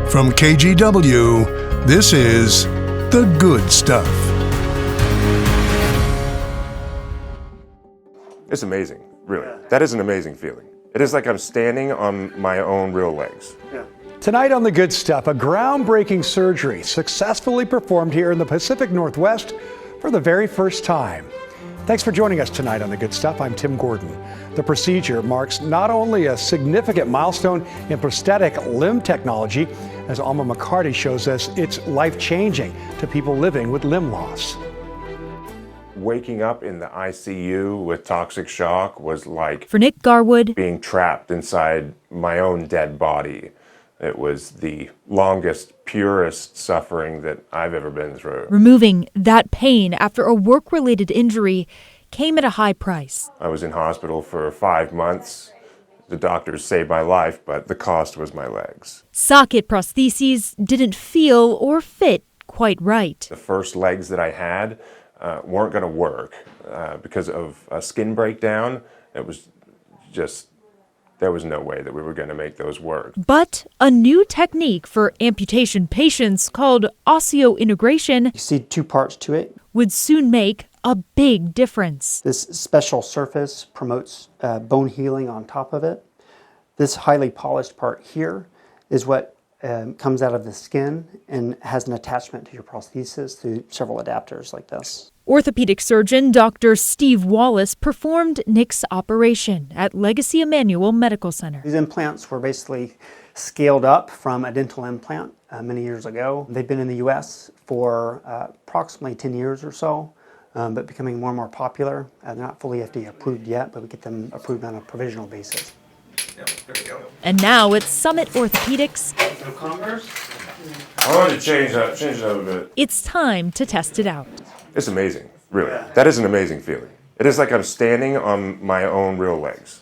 From KGW, this is The Good Stuff. It's amazing, really. That is an amazing feeling. It is like I'm standing on my own real legs. Tonight on The Good Stuff, a groundbreaking surgery successfully performed here in the Pacific Northwest for the very first time. Thanks for joining us tonight on The Good Stuff. I'm Tim Gordon. The procedure marks not only a significant milestone in prosthetic limb technology, as Alma McCarty shows us, it's life-changing to people living with limb loss. Waking up in the ICU with toxic shock was like, for Nick Garwood, being trapped inside my own dead body. It was the longest, purest suffering that I've ever been through. removing that pain after a work-related injury came at a high price. I was in hospital for 5 months. The doctors saved my life, but the cost was my legs. Socket prostheses didn't feel or fit quite right. The first legs that I had weren't going to work because of a skin breakdown. It was just, there was no way that we were going to make those work. But a new technique for amputation patients called osseointegration You see two parts to it. would soon make a big difference. This special surface promotes bone healing on top of it. This highly polished part here is what comes out of the skin and has an attachment to your prosthesis through several adapters like this. Orthopedic surgeon Dr. Steve Wallace performed Nick's operation at Legacy Emmanuel Medical Center. These implants were basically scaled up from a dental implant many years ago. They've been in the U.S. for approximately 10 years or so, but becoming more and more popular. They're not fully FDA approved yet, but we get them approved on a provisional basis. And now at Summit Orthopedics, I wanted to change it up a bit. it's time to test it out. It's amazing, really. That is an amazing feeling. It is like I'm standing on my own real legs.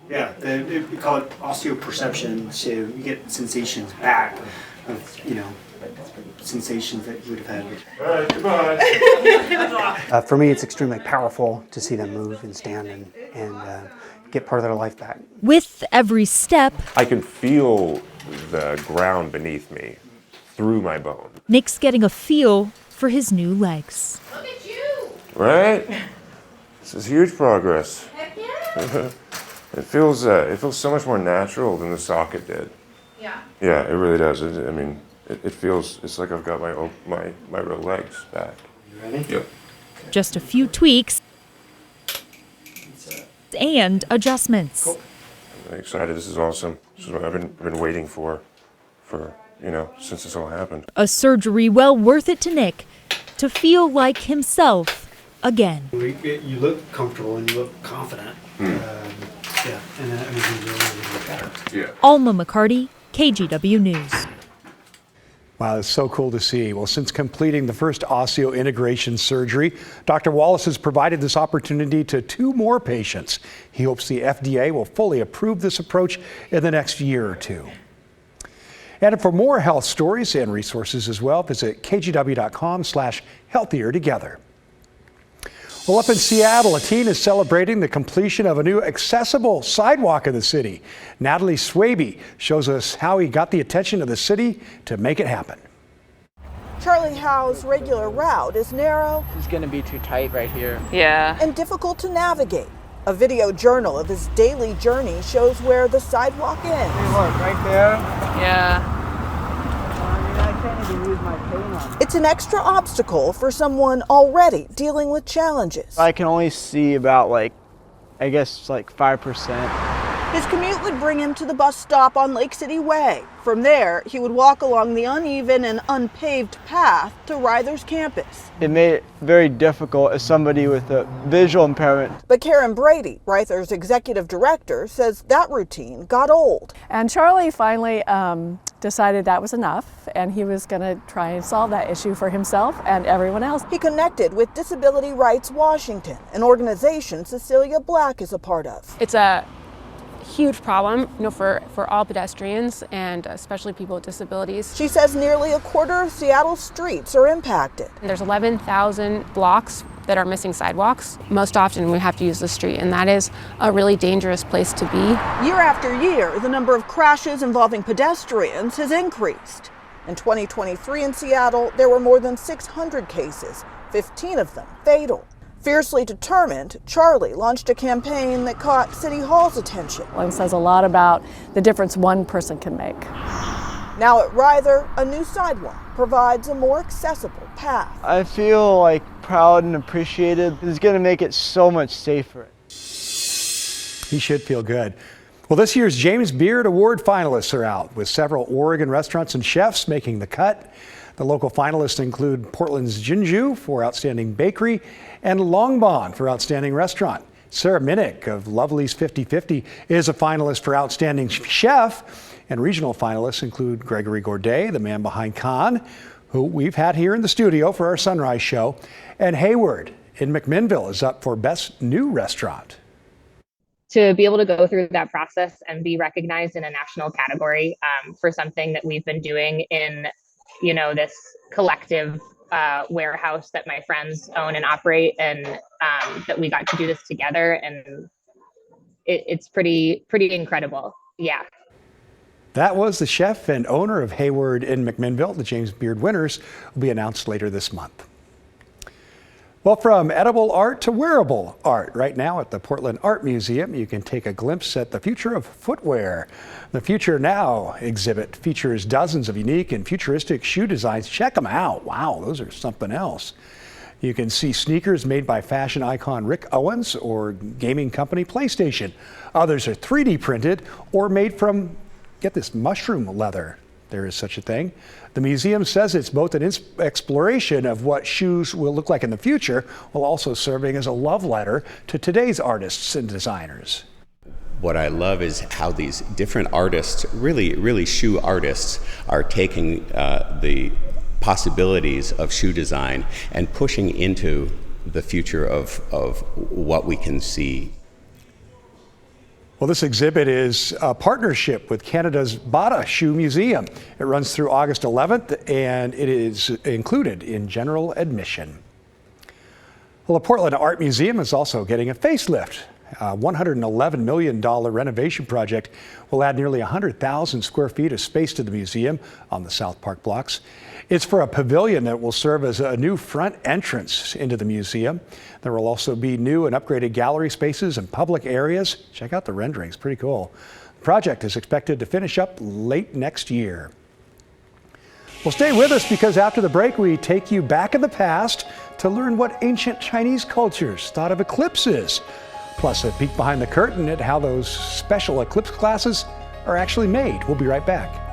Yeah, we call it osteoperception, so you get sensations back of, sensations that you would have had. All right, goodbye. For me, it's extremely powerful to see them move and stand and get part of their life back. With every step, I can feel the ground beneath me through my bone. Nick's getting a feel for his new legs. Look at you! Right? This is huge progress. Heck yeah! It feels so much more natural than the socket did. Yeah. Yeah, it really does. It feels, it's like I've got my real legs back. You ready? Yep. Just a few tweaks and adjustments. Cool. I'm excited. This is awesome. This is what I've been waiting for since this all happened. A surgery well worth it to Nick to feel like himself again. You look comfortable and you look confident. And that makes you really better. Yeah. Alma McCarty, KGW News. Wow, it's so cool to see. Well, since completing the first osseointegration surgery, Dr. Wallace has provided this opportunity to 2 more patients. He hopes the FDA will fully approve this approach in the next year or 2. And for more health stories and resources as well, visit kgw.com/healthier together. Well, up in Seattle, a teen is celebrating the completion of a new accessible sidewalk in the city. Natalie Swaby shows us how he got the attention of the city to make it happen. Charlie Howe's regular route is narrow. It's gonna be too tight right here. Yeah. And difficult to navigate. A video journal of his daily journey shows where the sidewalk ends. Hey, look, right there. Yeah. I can't even use my cane on it. It's an extra obstacle for someone already dealing with challenges. I can only see about 5%. His commute would bring him to the bus stop on Lake City Way. From there, he would walk along the uneven and unpaved path to Ryther's campus. It made it very difficult as somebody with a visual impairment. But Karen Brady, Ryther's executive director, says that routine got old. And Charlie finally decided that was enough, and he was going to try and solve that issue for himself and everyone else. He connected with Disability Rights Washington, an organization Cecilia Black is a part of. It's a huge problem, for all pedestrians and especially people with disabilities. She says nearly a quarter of Seattle's streets are impacted. There's 11,000 blocks that are missing sidewalks. Most often we have to use the street, and that is a really dangerous place to be. Year after year, the number of crashes involving pedestrians has increased. In 2023 in Seattle, there were more than 600 cases, 15 of them fatal. Fiercely determined, Charlie launched a campaign that caught City Hall's attention. It says a lot about the difference one person can make. Now at Ryther, a new sidewalk provides a more accessible path. I feel like proud and appreciated. It's going to make it so much safer. He should feel good. Well, this year's James Beard Award finalists are out, with several Oregon restaurants and chefs making the cut. The local finalists include Portland's Jinju for Outstanding Bakery and Longbon for Outstanding Restaurant. Sarah Minnick of Lovely's 50/50 is a finalist for Outstanding Chef. And regional finalists include Gregory Gourdet, the man behind Khan, who we've had here in the studio for our Sunrise show. And Hayward in McMinnville is up for Best New Restaurant. To be able to go through that process and be recognized in a national category for something that we've been doing in, this collective warehouse that my friends own and operate, and that we got to do this together, and it's pretty incredible. Yeah. That was the chef and owner of Hayward in McMinnville. The James Beard winners will be announced later this month. Well, from edible art to wearable art, right now at the Portland Art Museum, you can take a glimpse at the future of footwear. The Future Now exhibit features dozens of unique and futuristic shoe designs. Check them out. Wow, those are something else. You can see sneakers made by fashion icon Rick Owens or gaming company PlayStation. Others are 3D printed or made from, get this, mushroom leather. There is such a thing. The museum says it's both an exploration of what shoes will look like in the future, while also serving as a love letter to today's artists and designers. What I love is how these different artists, really shoe artists, are taking the possibilities of shoe design and pushing into the future of what we can see. Well, this exhibit is a partnership with Canada's Bata Shoe Museum. It runs through August 11th, and it is included in general admission. Well, the Portland Art Museum is also getting a facelift. A $111 million renovation project will add nearly 100,000 square feet of space to the museum on the South Park blocks. It's for a pavilion that will serve as a new front entrance into the museum. There will also be new and upgraded gallery spaces and public areas. Check out the renderings, pretty cool. The project is expected to finish up late next year. Well, stay with us, because after the break, we take you back in the past to learn what ancient Chinese cultures thought of eclipses. Plus a peek behind the curtain at how those special eclipse glasses are actually made. We'll be right back.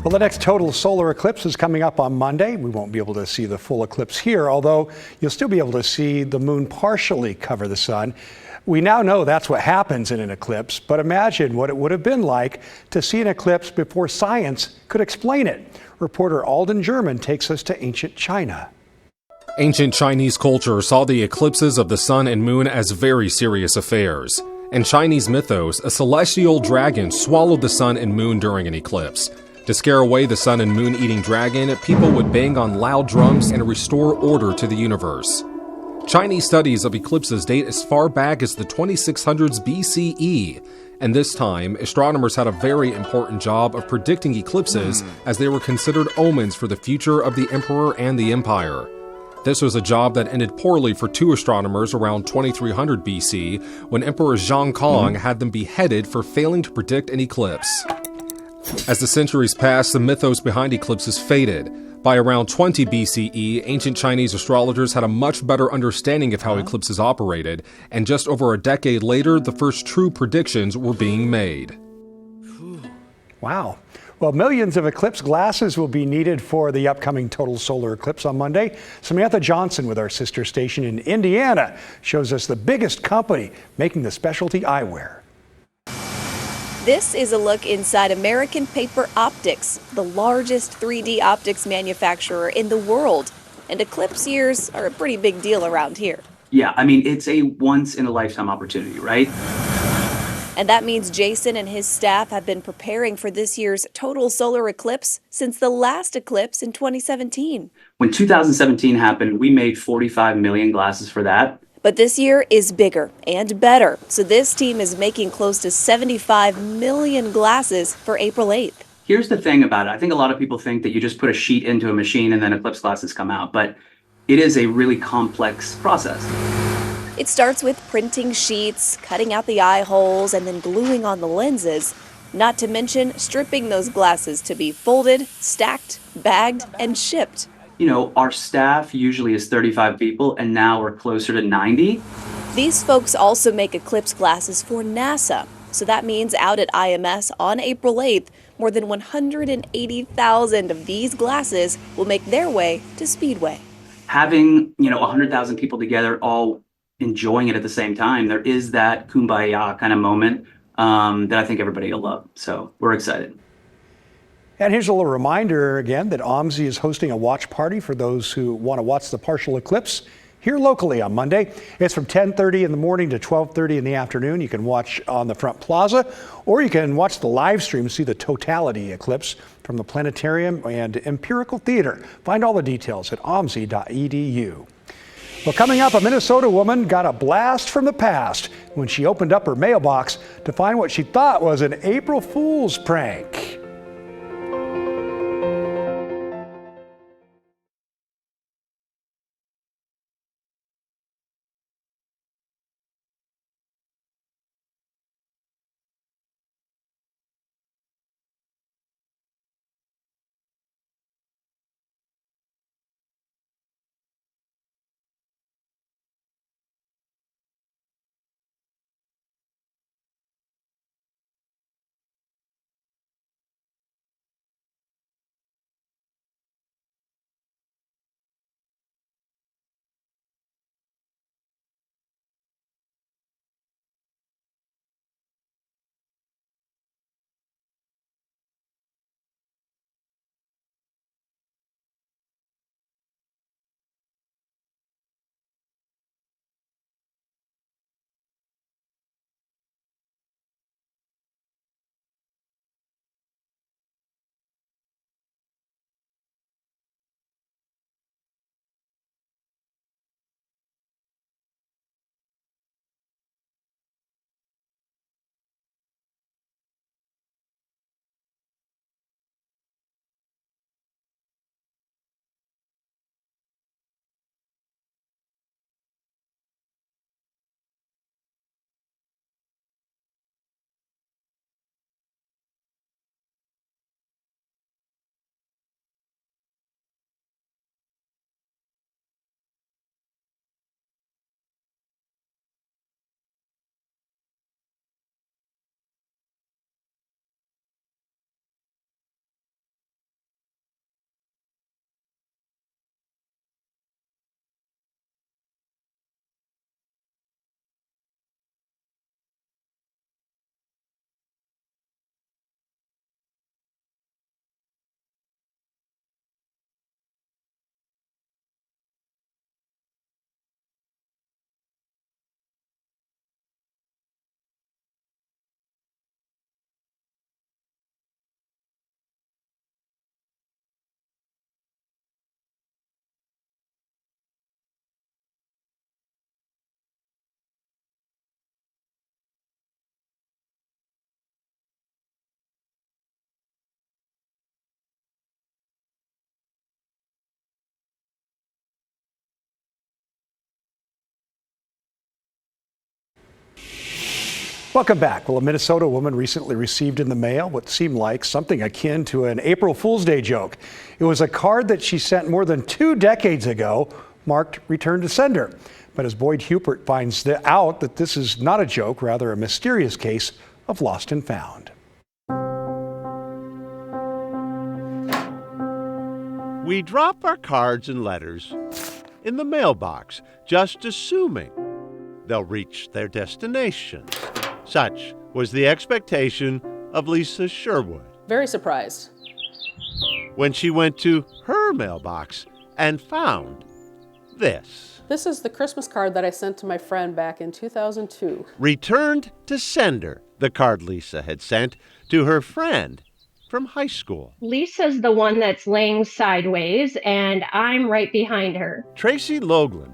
Well, the next total solar eclipse is coming up on Monday. We won't be able to see the full eclipse here, although you'll still be able to see the moon partially cover the sun. We now know that's what happens in an eclipse, but imagine what it would have been like to see an eclipse before science could explain it. Reporter Alden German takes us to ancient China. Ancient Chinese culture saw the eclipses of the sun and moon as very serious affairs. In Chinese mythos, a celestial dragon swallowed the sun and moon during an eclipse. To scare away the sun and moon eating dragon, people would bang on loud drums and restore order to the universe. Chinese studies of eclipses date as far back as the 2600s BCE, and this time, astronomers had a very important job of predicting eclipses as they were considered omens for the future of the emperor and the empire. This was a job that ended poorly for two astronomers around 2300 BC when Emperor Zhang Kong had them beheaded for failing to predict an eclipse. As the centuries passed, the mythos behind eclipses faded. By around 20 BCE, ancient Chinese astrologers had a much better understanding of how eclipses operated, and just over a decade later, the first true predictions were being made. Wow. Well, millions of Eclipse glasses will be needed for the upcoming total solar eclipse on Monday. Samantha Johnson with our sister station in Indiana shows us the biggest company making the specialty eyewear. This is a look inside American Paper Optics, the largest 3D optics manufacturer in the world. And eclipse years are a pretty big deal around here. Yeah, I mean, it's a once-in-a-lifetime opportunity, right? And that means Jason and his staff have been preparing for this year's total solar eclipse since the last eclipse in 2017. When 2017 happened, we made 45 million glasses for that. But this year is bigger and better, so this team is making close to 75 million glasses for April 8th. Here's the thing about it. I think a lot of people think that you just put a sheet into a machine and then Eclipse glasses come out, but it is a really complex process. It starts with printing sheets, cutting out the eye holes, and then gluing on the lenses. Not to mention stripping those glasses to be folded, stacked, bagged, and shipped. You know, our staff usually is 35 people, and now we're closer to 90. These folks also make Eclipse glasses for NASA. So that means out at IMS on April 8th, more than 180,000 of these glasses will make their way to Speedway. Having, 100,000 people together all enjoying it at the same time, there is that kumbaya kind of moment that I think everybody will love. So we're excited. And here's a little reminder again that OMSI is hosting a watch party for those who want to watch the partial eclipse here locally on Monday. It's from 10:30 in the morning to 12:30 in the afternoon. You can watch on the front plaza, or you can watch the live stream, see the totality eclipse from the planetarium and Empirical Theater. Find all the details at omsi.edu. Well, coming up, a Minnesota woman got a blast from the past when she opened up her mailbox to find what she thought was an April Fool's prank. Welcome back. Well, a Minnesota woman recently received in the mail what seemed like something akin to an April Fool's Day joke. It was a card that she sent more than 2 decades ago, marked Return to Sender. But as Boyd Hupert finds out that this is not a joke, rather a mysterious case of lost and found. We drop our cards and letters in the mailbox, just assuming they'll reach their destinations. Such was the expectation of Lisa Sherwood. Very surprised. When she went to her mailbox and found this. This is the Christmas card that I sent to my friend back in 2002. Returned to sender, the card Lisa had sent to her friend from high school. Lisa's the one that's laying sideways, and I'm right behind her. Tracy Loughlin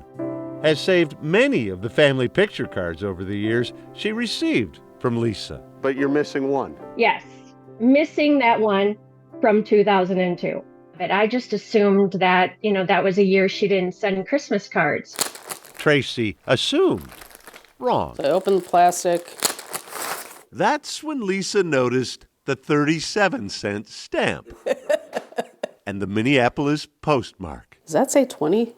has saved many of the family picture cards over the years she received from Lisa. But you're missing one. Yes, missing that one from 2002. But I just assumed that, that was a year she didn't send Christmas cards. Tracy assumed wrong. So I opened the plastic. That's when Lisa noticed the 37-cent stamp and the Minneapolis postmark. Does that say 20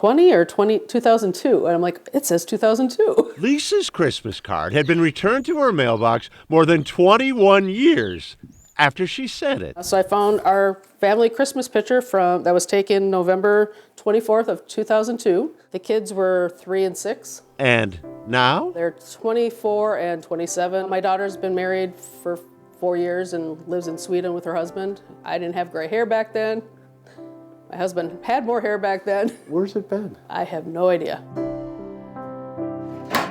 or 2002? And I'm like, it says 2002. Lisa's Christmas card had been returned to her mailbox more than 21 years after she sent it. So I found our family Christmas picture that was taken November 24th of 2002. The kids were 3 and 6. And now? They're 24 and 27. My daughter's been married for 4 years and lives in Sweden with her husband. I didn't have gray hair back then. My husband had more hair back then. Where's it been? I have no idea.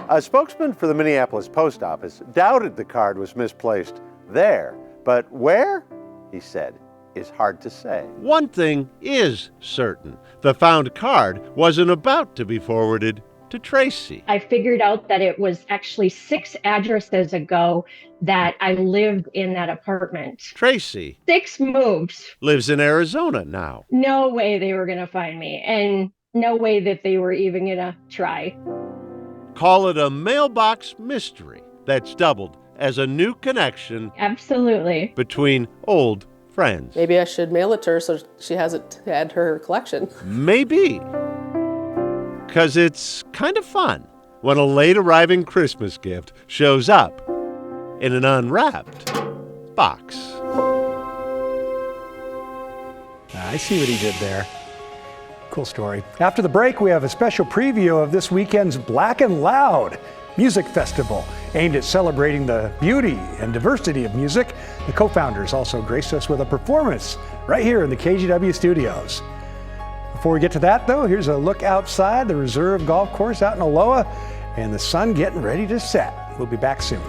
A spokesman for the Minneapolis Post Office doubted the card was misplaced there. But where, he said, is hard to say. One thing is certain. The found card wasn't about to be forwarded to Tracy. I figured out that it was actually 6 addresses ago that I lived in that apartment. Tracy 6 moves. Lives in Arizona now. No way they were going to find me, and no way that they were even going to try. Call it a mailbox mystery that's doubled as a new connection. Absolutely. Between old friends. Maybe I should mail it to her so she has it to add to her collection. Maybe. Because it's kind of fun when a late arriving Christmas gift shows up in an unwrapped box. I see what he did there. Cool story. After the break, we have a special preview of this weekend's Black and Loud Music Festival, aimed at celebrating the beauty and diversity of music. The co-founders also graced us with a performance right here in the KGW studios. Before we get to that, though, here's a look outside the Reserve Golf Course out in Aloha, and the sun getting ready to set. We'll be back soon.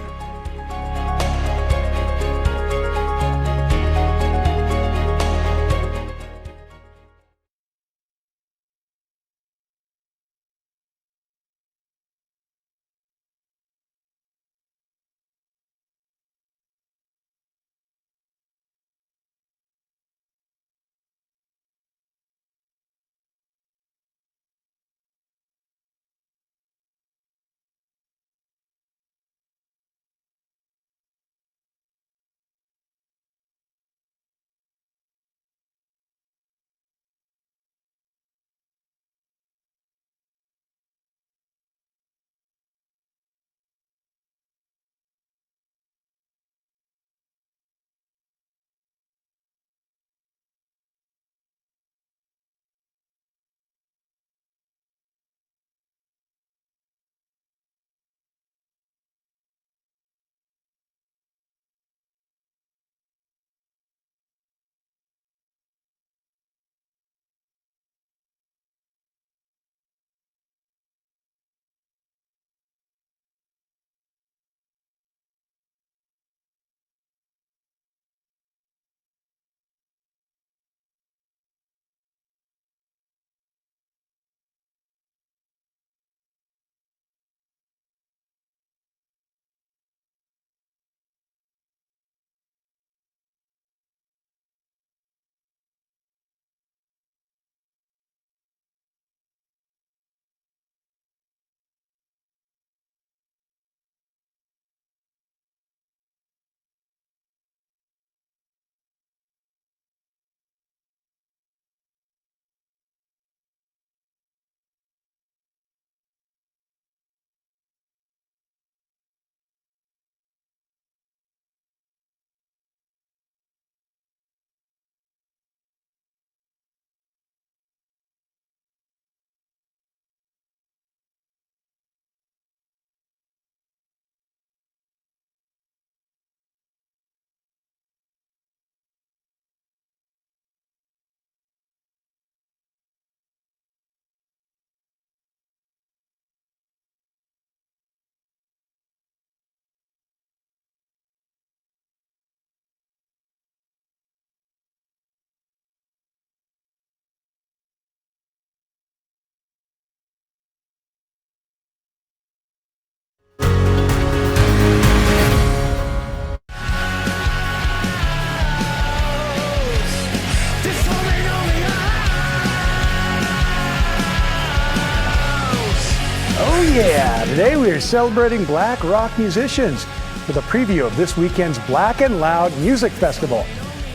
Yeah, today we are celebrating black rock musicians with a preview of this weekend's Black and Loud Music Festival.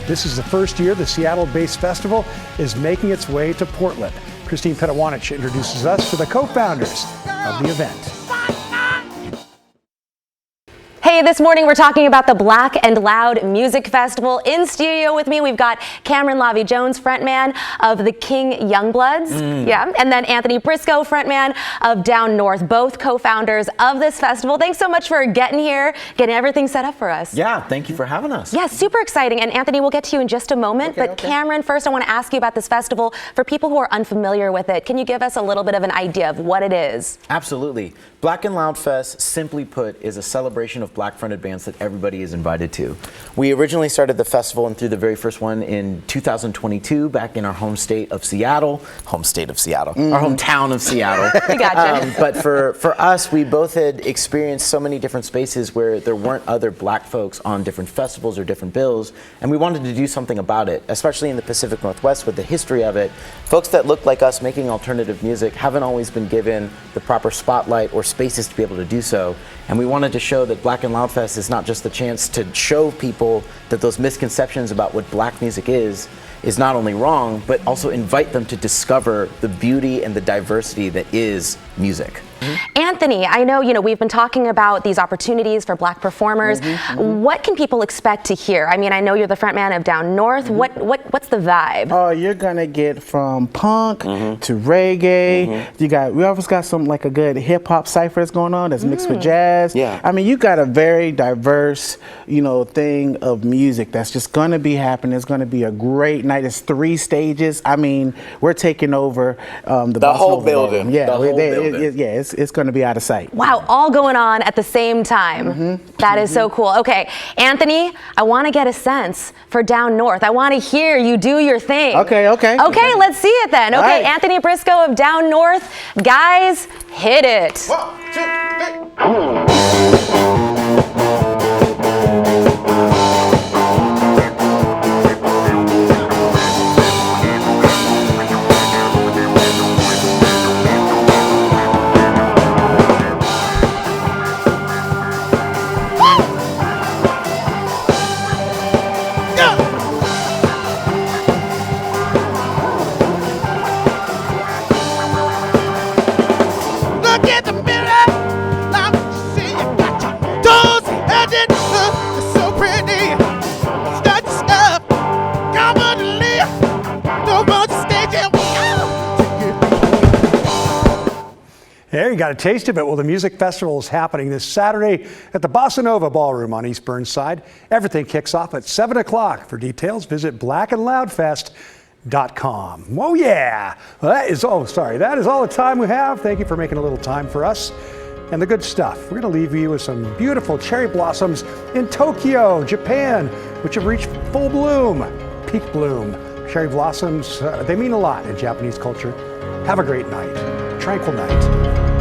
This is the first year the Seattle-based festival is making its way to Portland. Christine Petewanich introduces us to the co-founders of the event. Hey, this morning we're talking about the Black and Loud Music Festival. In studio with me, we've got Cameron Lavie-Jones, frontman of the King Youngbloods. Yeah, and then Anthony Briscoe, frontman of Down North, both co-founders of this festival. Thanks so much for getting here, getting everything set up for us. Yeah, thank you for having us. Yeah, super exciting. And Anthony, we'll get to you in just a moment. But Cameron, first I want to ask you about this festival. For people who are unfamiliar with it, can you give us a little bit of an idea of what it is? Absolutely. Black and Loud Fest, simply put, is a celebration of black-fronted bands that everybody is invited to. We originally started the festival and threw the very first one in 2022 back in our home state of Seattle. Our hometown of Seattle. We gotcha. But for us, we both had experienced so many different spaces where there weren't other black folks on different festivals or different bills, and we wanted to do something about it, especially in the Pacific Northwest with the history of it. Folks that look like us making alternative music haven't always been given the proper spotlight or spaces to be able to do so. And we wanted to show that Black and Loud Fest is not just the chance to show people that those misconceptions about what black music is not only wrong, but also invite them to discover the beauty and the diversity that is music. Anthony, I know, we've been talking about these opportunities for black performers. What can people expect to hear? I mean, I know you're the frontman of Down North. What's the vibe? Oh, you're gonna get from punk to reggae. We always got some like a good hip hop cipher that's going on that's mixed with jazz. Yeah. I mean, you got a very diverse, thing of music that's just gonna be happening. It's gonna be a great night. It's 3 stages. I mean, we're taking over the whole building. Yeah, it's going to be out of sight. Wow, all going on at the same time. That is so cool. Okay, Anthony, I want to get a sense for Down North. I want to hear you do your thing. Okay, let's see it then. Okay, right. Anthony Briscoe of Down North. Guys, hit it. 1, 2, 3. Look at the mirror, now see you got your toes headed, it's so pretty. Start your stuff, come on and leave. Don't want to stay here. There, you got a taste of it. Well, the music festival is happening this Saturday at the Bossa Nova Ballroom on East Burnside. Everything kicks off at 7 o'clock. For details, visit blackandloudfest.com. Oh yeah, well, that is all the time we have. Thank you for making a little time for us and the good stuff. We're going to leave you with some beautiful cherry blossoms in Tokyo, Japan, which have reached full bloom, peak bloom. Cherry blossoms, they mean a lot in Japanese culture. Have a great night, tranquil night.